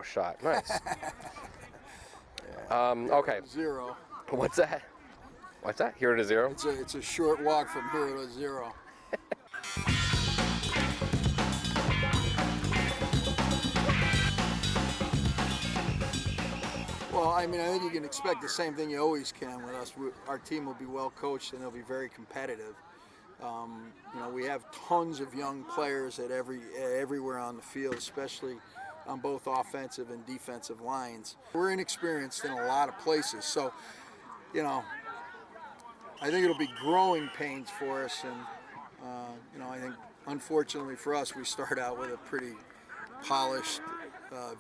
0 shot. Nice. Okay. 0. What's that? What's that? 0 to 0? It's a short walk from 0 to 0. Well, I mean, I think you can expect the same thing you always can with us. Our team will be well coached and they'll be very competitive. We have tons of young players at everywhere on the field, especially on both offensive and defensive lines. We're inexperienced in a lot of places, so I think it'll be growing pains for us. And I think unfortunately for us, we start out with a pretty polished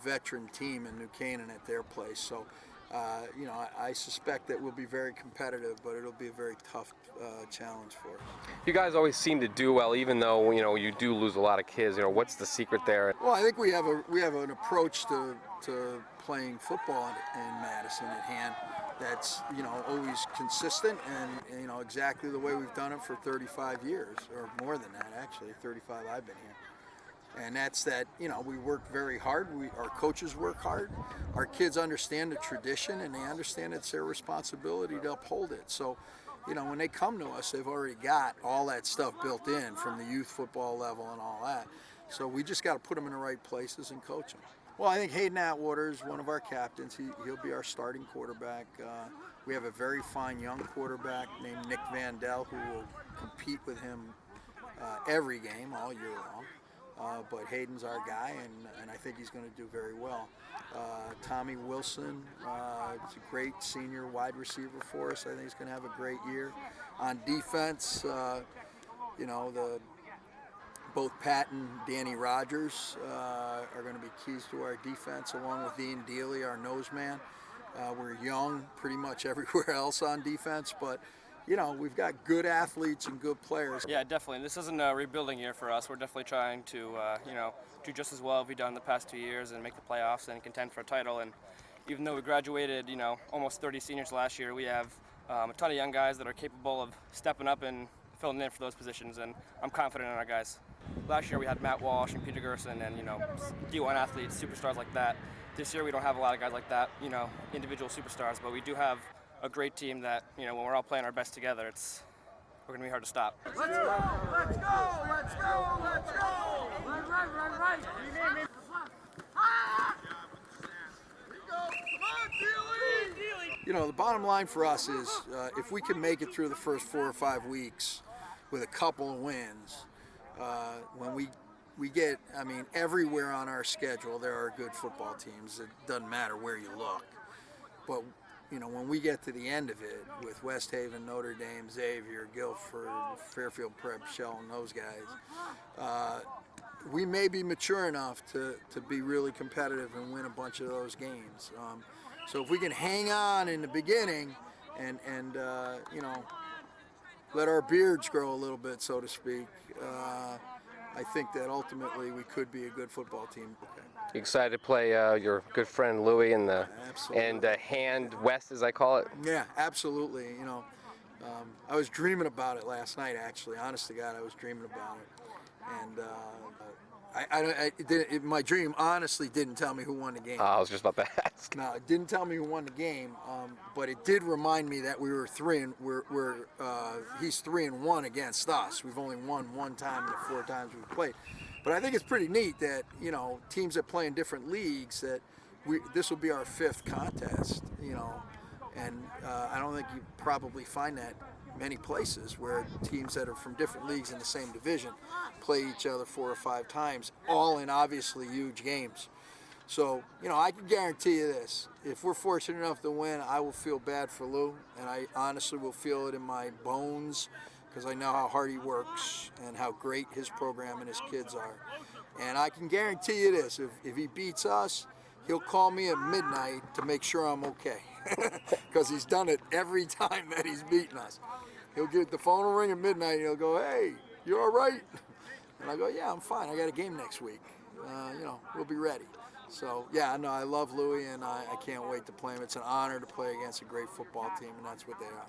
veteran team in New Canaan at their place. So, I suspect that we'll be very competitive, but it'll be a very tough challenge for us. You guys always seem to do well, even though you do lose a lot of kids. What's the secret there? Well, I think we have an approach to playing football in Madison at hand that's always consistent and exactly the way we've done it for 35 years, or more than that actually. 35 I've been here. And that's that, we work very hard. Our coaches work hard. Our kids understand the tradition, and they understand it's their responsibility to uphold it. So, when they come to us, they've already got all that stuff built in from the youth football level and all that. So we just got to put them in the right places and coach them. Well, I think Hayden Atwater is one of our captains. He'll be our starting quarterback. We have a very fine young quarterback named Nick Vandell who will compete with him every game all year long. But Hayden's our guy, and I think he's going to do very well. Tommy Wilson is a great senior wide receiver for us. I think he's going to have a great year. On defense, both Pat and Danny Rogers are going to be keys to our defense, along with Ian Dealey, our nose man. We're young pretty much everywhere else on defense, but we've got good athletes and good players. Yeah, definitely. This isn't a rebuilding year for us. We're definitely trying to, do just as well as we've done the past 2 years and make the playoffs and contend for a title. And even though we graduated, almost 30 seniors last year, we have a ton of young guys that are capable of stepping up and filling in for those positions. And I'm confident in our guys. Last year we had Matt Walsh and Peter Gerson and, D1 athletes, superstars like that. This year we don't have a lot of guys like that, individual superstars, but we do have a great team that, when we're all playing our best together, we're going to be hard to stop. Let's go! Let's go! Let's go! Let's go! Right. Here we go! Come on, Dealey! The bottom line for us is if we can make it through the first 4 or 5 weeks with a couple of wins, when we get, everywhere on our schedule there are good football teams. It doesn't matter where you look. But when we get to the end of it with West Haven, Notre Dame, Xavier, Guilford, Fairfield Prep, Shell, and those guys, we may be mature enough to be really competitive and win a bunch of those games. So if we can hang on in the beginning and let our beards grow a little bit, so to speak, I think that ultimately we could be a good football team. Okay. You excited to play your good friend Louie and Hand West, as I call it? Yeah, absolutely. I was dreaming about it last night. Actually, honest to God, I was dreaming about it, and my dream honestly didn't tell me who won the game. I was just about to ask. No, it didn't tell me who won the game, but it did remind me that we were he's 3-1 against us. We've only won one time in the 4 times we've played. But I think it's pretty neat that teams that play in different leagues, that this will be our 5th contest. And I don't think you probably find that many places where teams that are from different leagues in the same division play each other 4 or 5 times, all in obviously huge games. So, I can guarantee you this. If we're fortunate enough to win, I will feel bad for Lou, and I honestly will feel it in my bones because I know how hard he works and how great his program and his kids are. And I can guarantee you this, if he beats us, he'll call me at midnight to make sure I'm okay because he's done it every time that he's beaten us. He'll get the phone will ring at midnight and he'll go, "Hey, you all right?" And I go, "Yeah, I'm fine. I got a game next week. We'll be ready." So, yeah, no, I love Louie, and I can't wait to play him. It's an honor to play against a great football team, and that's what they are.